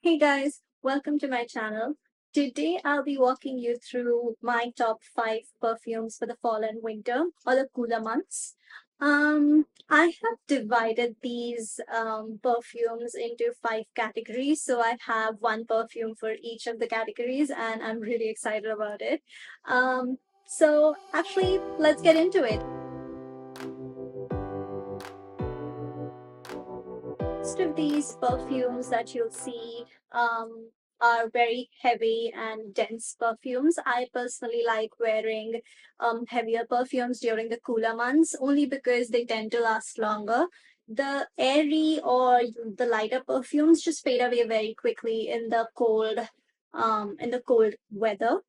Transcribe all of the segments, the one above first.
Hey guys, welcome to my channel. Today I'll be walking you through my top 5 perfumes for the fall and winter or the cooler months. I have divided these perfumes into 5 categories. So I have one perfume for each of the categories and I'm really excited about it. So let's get into it. Most of these perfumes that you'll see are very heavy and dense perfumes. I personally like wearing heavier perfumes during the cooler months only because they tend to last longer. The airy or the lighter perfumes just fade away very quickly in the cold weather.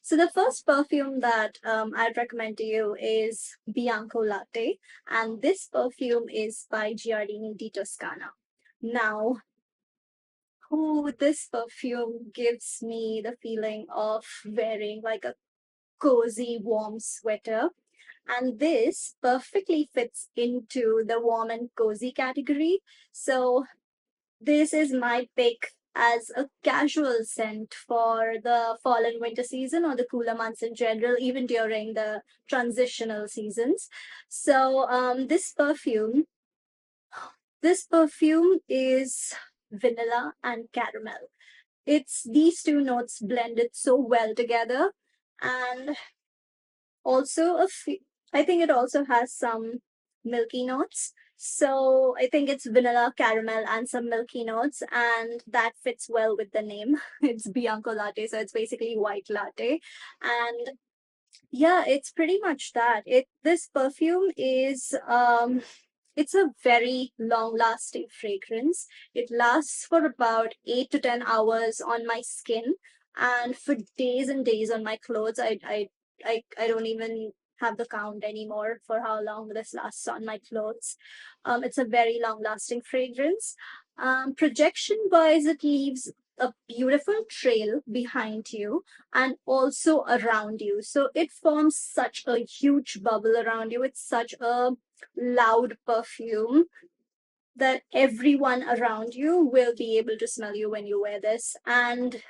So the first perfume that I'd recommend to you is Bianco Latte, and this perfume is by Giardini di Toscana. Now, this perfume gives me the feeling of wearing like a cozy, warm sweater. And this perfectly fits into the warm and cozy category. So this is my pick as a casual scent for the fall and winter season or the cooler months in general, even during the transitional seasons. This perfume is vanilla and caramel. It's these two notes blended so well together, and also I think it also has some milky notes. So I think it's vanilla, caramel, and some milky notes, and that fits well with the name. It's Bianco Latte, so it's basically white latte. And yeah, it's pretty much that. This perfume is it's a very long lasting fragrance. It lasts for about 8 to 10 hours on my skin and for days and days on my clothes. I don't even have the count anymore for how long this lasts on my clothes. It's a very long lasting fragrance. Projection wise, it leaves a beautiful trail behind you and also around you. So it forms such a huge bubble around you. It's such a loud perfume that everyone around you will be able to smell you when you wear this. And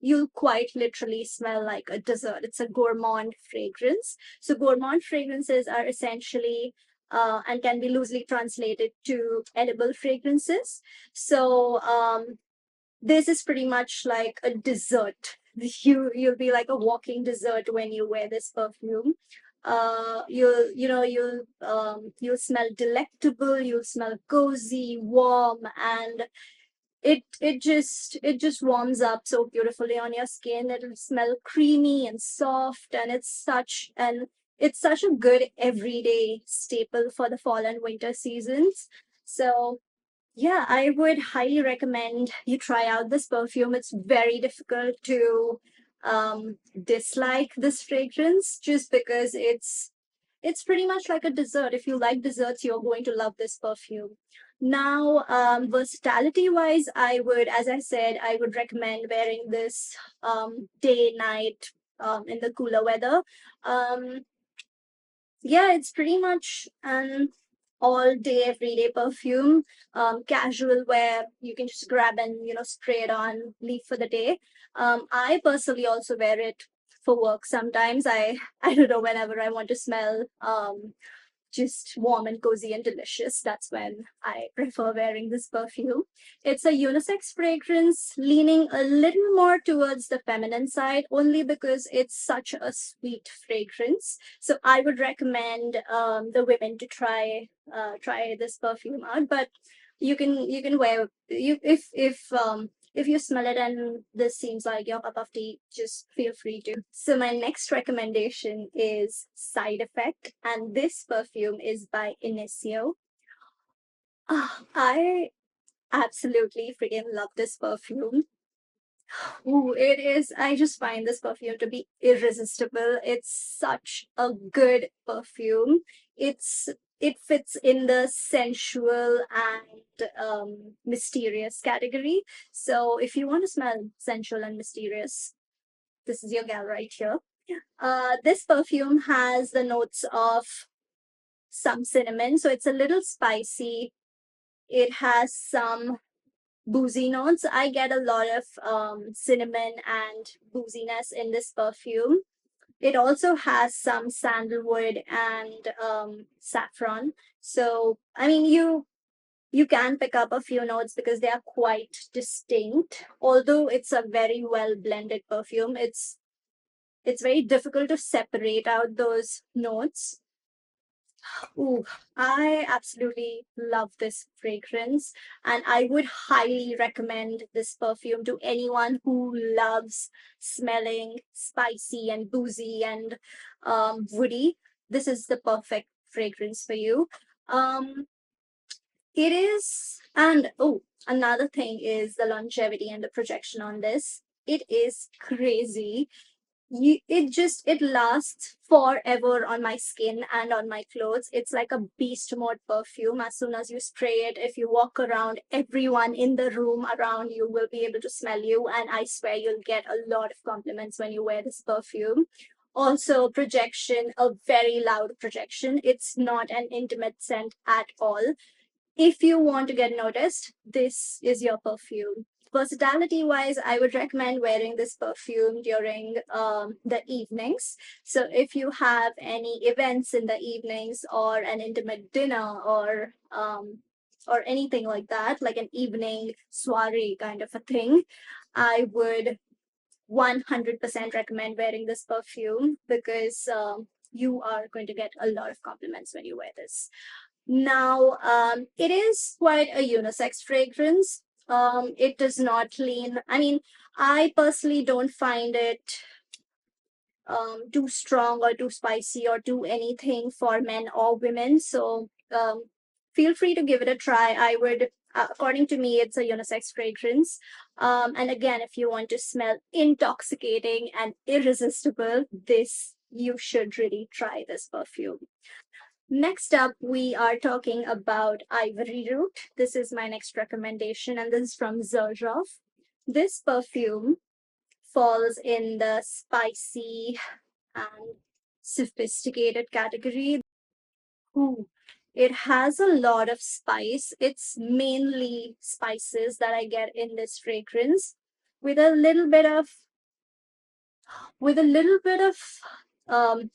you'll quite literally smell like a dessert. It's a gourmand fragrance. So gourmand fragrances are essentially and can be loosely translated to edible fragrances. So this is pretty much like a dessert. You'll be like a walking dessert when you wear this perfume. You'll smell delectable, you'll smell cozy, warm, and it just warms up so beautifully on your skin. It'll smell creamy and soft, and it's such a good everyday staple for the fall and winter seasons. So yeah, I would highly recommend you try out this perfume. It's very difficult to dislike this fragrance just because it's pretty much like a dessert. If you like desserts, you're going to love this perfume. Now, versatility wise, as I said, I would recommend wearing this day, night, in the cooler weather. Um, yeah, it's pretty much an all day, everyday perfume. Casual wear, you can just grab and spray it on, leave for the day. I personally also wear it for work sometimes. I don't know, whenever I want to smell just warm and cozy and delicious. That's when I prefer wearing this perfume. It's a unisex fragrance, leaning a little more towards the feminine side, only because it's such a sweet fragrance. So I would recommend the women to try this perfume out. But you can wear you if you smell it and this seems like your cup of tea, just feel free to. So my next recommendation is Side Effect, and this perfume is by Initio. I absolutely freaking love this perfume. Ooh, it is. I just find this perfume to be irresistible. It's such a good perfume. It's it fits in the sensual and mysterious category. So if you want to smell sensual and mysterious, this is your gal right here. This perfume has the notes of some cinnamon, so it's a little spicy. It has some boozy notes. I get a lot of cinnamon and booziness in this perfume. It also has some sandalwood and saffron. So, I mean, you can pick up a few notes because they are quite distinct. Although it's a very well blended perfume, it's very difficult to separate out those notes. Ooh, I absolutely love this fragrance, and I would highly recommend this perfume to anyone who loves smelling spicy and boozy and woody. This is the perfect fragrance for you. Um, it is, and oh, another thing is the longevity and the projection on this. It is crazy. It lasts forever on my skin and on my clothes. It's like a beast mode perfume. As soon as you spray it, if you walk around, everyone in the room around you will be able to smell you, and I swear you'll get a lot of compliments when you wear this perfume. Also, projection, a very loud projection. It's not an intimate scent at all. If you want to get noticed, this is your perfume. Versatility wise, I would recommend wearing this perfume during the evenings. So, if you have any events in the evenings or an intimate dinner or anything like that, like an evening soiree kind of a thing, I would 100% recommend wearing this perfume because you are going to get a lot of compliments when you wear this. Now, it is quite a unisex fragrance. It does not lean. I mean, I personally don't find it too strong or too spicy or too anything for men or women. So, feel free to give it a try. I would, according to me, it's a unisex fragrance. And again, if you want to smell intoxicating and irresistible, this you should really try this perfume. Next up, we are talking about Ivory Route. This is my next recommendation, and this is from Zerjoff. This perfume falls in the spicy and sophisticated category. Ooh, it has a lot of spice. It's mainly spices that I get in this fragrance with a little bit of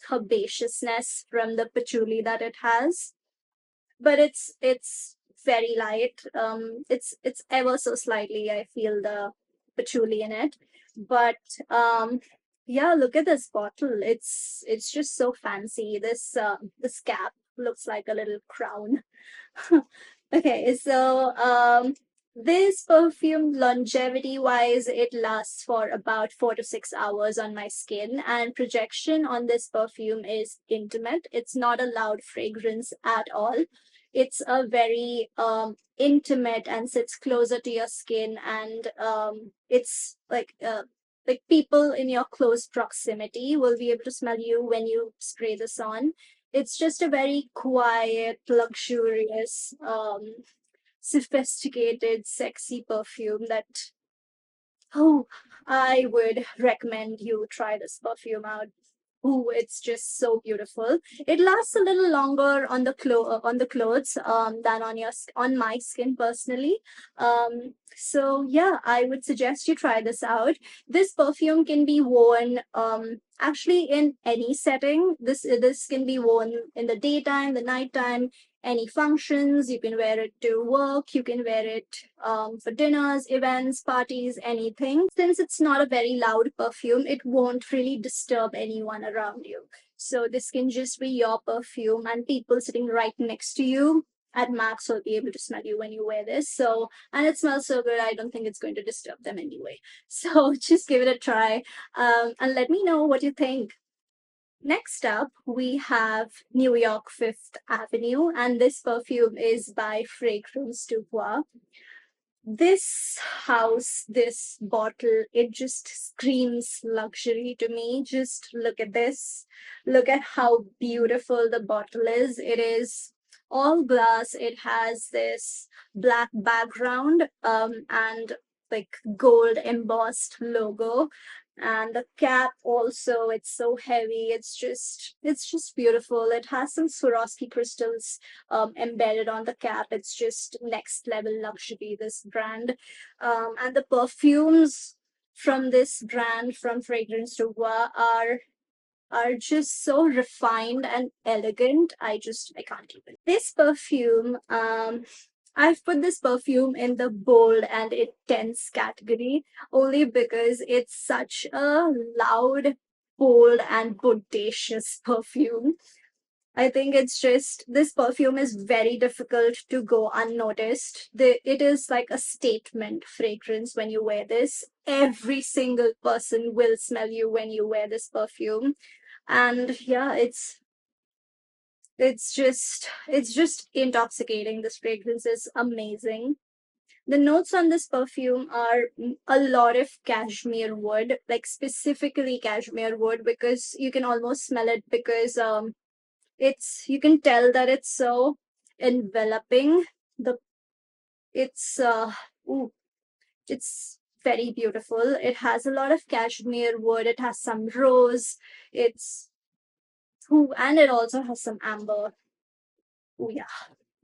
herbaceousness from the patchouli that it has, but it's very light. It's ever so slightly I feel the patchouli in it, but yeah, look at this bottle. It's just so fancy. This cap looks like a little crown. Okay, so this perfume, longevity wise, it lasts for about 4 to 6 hours on my skin, and projection on this perfume is intimate. It's not a loud fragrance at all. It's a very intimate and sits closer to your skin, and it's like people in your close proximity will be able to smell you when you spray this on. It's just a very quiet, luxurious, sophisticated, sexy perfume that, oh, I would recommend you try this perfume out. Ooh, it's just so beautiful. It lasts a little longer on the clothes than on my skin personally. So yeah, I would suggest you try this out. This perfume can be worn actually in any setting. This can be worn in the daytime, the nighttime, any functions. You can wear it to work. You can wear it for dinners, events, parties, anything. Since it's not a very loud perfume, it won't really disturb anyone around you. So this can just be your perfume, and people sitting right next to you at max will be able to smell you when you wear this. So, and it smells so good, I don't think it's going to disturb them anyway. So just give it a try, and let me know what you think. Next up, we have New York Fifth Avenue, and this perfume is by Fragrance Du Bois. This house, this bottle, it just screams luxury to me. Just look at this. Look at how beautiful the bottle is. It is all glass. It has this black background and like gold embossed logo. And the cap also, it's so heavy. It's just beautiful. It has some Swarovski crystals embedded on the cap. It's just next level luxury, this brand. And the perfumes from this brand, from Fragrance Rover, are just so refined and elegant. I can't even. This perfume, I've put this perfume in the bold and intense category only because it's such a loud, bold, and bodacious perfume. I think it's just this perfume is very difficult to go unnoticed. It is like a statement fragrance when you wear this. Every single person will smell you when you wear this perfume. And yeah, it's just intoxicating. This fragrance is amazing. The notes on this perfume are a lot of cashmere wood, like specifically cashmere wood, because you can almost smell it because it's you can tell that it's so enveloping. The it's ooh, it's very beautiful. It has a lot of cashmere wood. It has some rose. It's ooh, and it also has some amber. Oh yeah.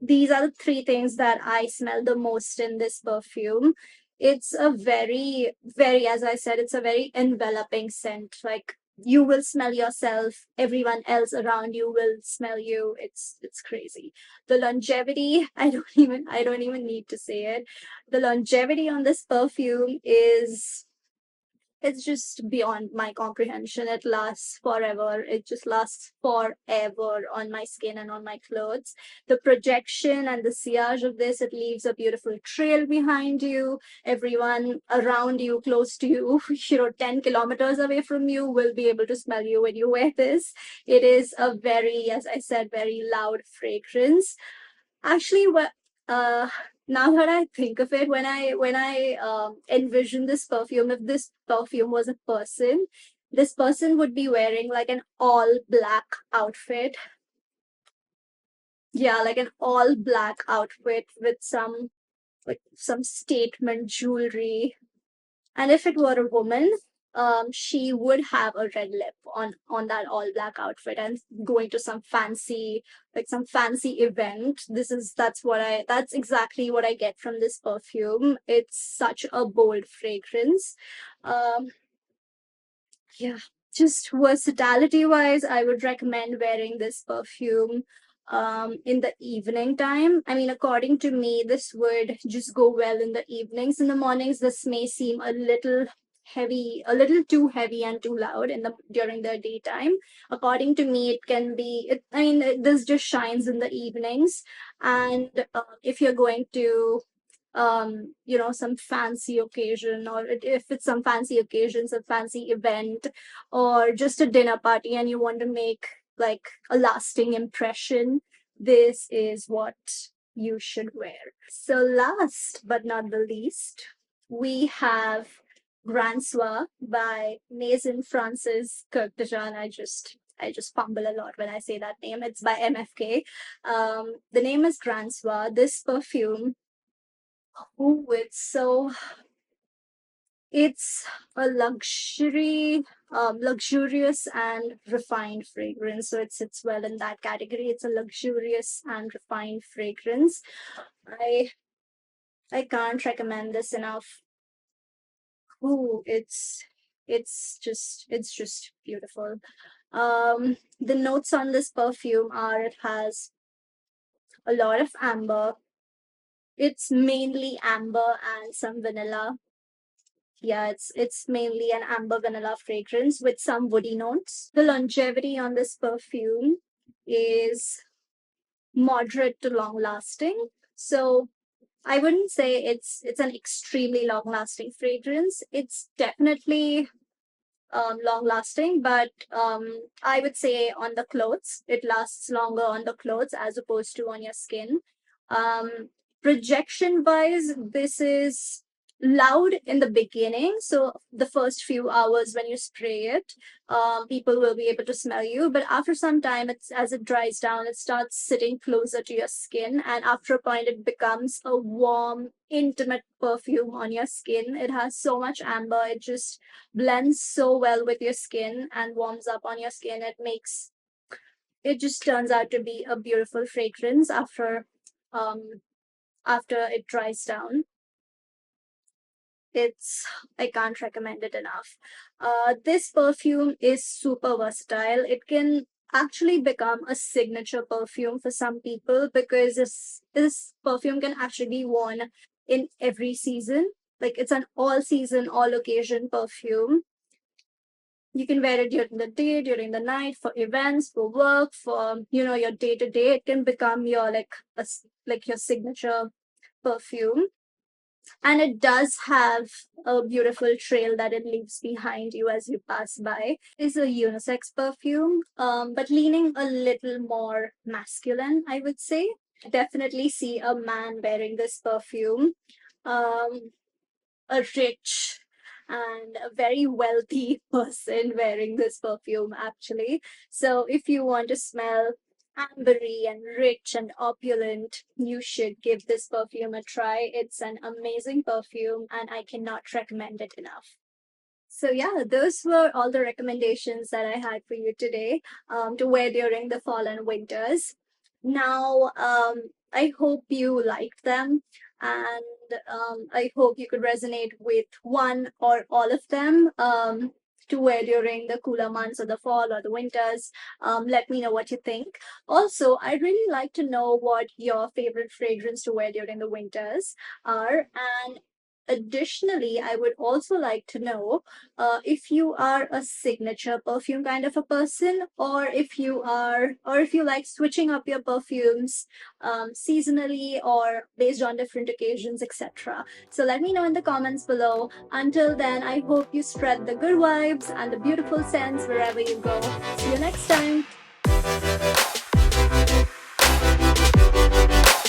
These are the three things that I smell the most in this perfume. It's a very, very, as I said, it's a very enveloping scent. Like you will smell yourself, everyone else around you will smell you. It's crazy. The longevity, I don't even need to say it. The longevity on this perfume is it's just beyond my comprehension. It lasts forever. It just lasts forever on my skin and on my clothes. The projection and the sillage of this, it leaves a beautiful trail behind you. Everyone around you, close to you, 10 kilometers away from you, will be able to smell you when you wear this. It is a very, as I said, very loud fragrance. Actually, what now that I think of it, when I envision this perfume, if this perfume was a person, this person would be wearing like an all black outfit. Yeah, like an all black outfit with some statement jewelry. And if it were a woman, she would have a red lip on that all black outfit and going to some fancy event. That's exactly what I get from this perfume. It's such a bold fragrance. Um, yeah, just versatility wise, I would recommend wearing this perfume in the evening time. I mean, according to me, this would just go well in the evenings. In the mornings, this may seem a little heavy, a little too heavy and too loud in the during the daytime. According to me, it can be I mean, this just shines in the evenings. And if you're going to some fancy occasion, or if it's some fancy occasion, some fancy event, or just a dinner party and you want to make like a lasting impression, this is what you should wear. So last but not the least, we have Grand Soir by Maison Francis Kurkdjian. I just fumble a lot when I say that name. It's by MFK. The name is Grand Soir. This perfume, oh, it's a luxurious and refined fragrance. So it sits well in that category. It's a luxurious and refined fragrance. I I can't recommend this enough. Oh, it's just beautiful. The notes on this perfume are it has a lot of amber. It's mainly amber and some vanilla. Yeah, it's mainly an amber vanilla fragrance with some woody notes. The longevity on this perfume is moderate to long lasting. So I wouldn't say it's an extremely long lasting fragrance. It's definitely long lasting, but I would say on the clothes, it lasts longer on the clothes as opposed to on your skin. Projection wise, this is loud in the beginning. So the first few hours when you spray it, people will be able to smell you. But after some time, it's as it dries down, it starts sitting closer to your skin, and after a point, it becomes a warm, intimate perfume on your skin. It has so much amber; it just blends so well with your skin and warms up on your skin. It just turns out to be a beautiful fragrance um after it dries down. It's I can't recommend it enough. This perfume is super versatile. It can actually become a signature perfume for some people because this perfume can actually be worn in every season. Like it's an all season, all occasion perfume. You can wear it during the day, during the night, for events, for work, for your day to day. It can become your like your signature perfume, and it does have a beautiful trail that it leaves behind you as you pass by. It's a unisex perfume, but leaning a little more masculine, I would say. Definitely see a man wearing this perfume. Um, a rich and a very wealthy person wearing this perfume, actually. So, if you want to smell ambery and rich and opulent, you should give this perfume a try. It's an amazing perfume, and I cannot recommend it enough. So yeah, those were all the recommendations that I had for you today, to wear during the fall and winters. Now, I hope you liked them, and I hope you could resonate with one or all of them, to wear during the cooler months of the fall or the winters. Let me know what you think. Also, I'd really like to know what your favorite fragrance to wear during the winters are, and additionally, I would also like to know if you are a signature perfume kind of a person, or if you like switching up your perfumes seasonally or based on different occasions, etc. So let me know in the comments below. Until then, I hope you spread the good vibes and the beautiful scents wherever you go. See you next time.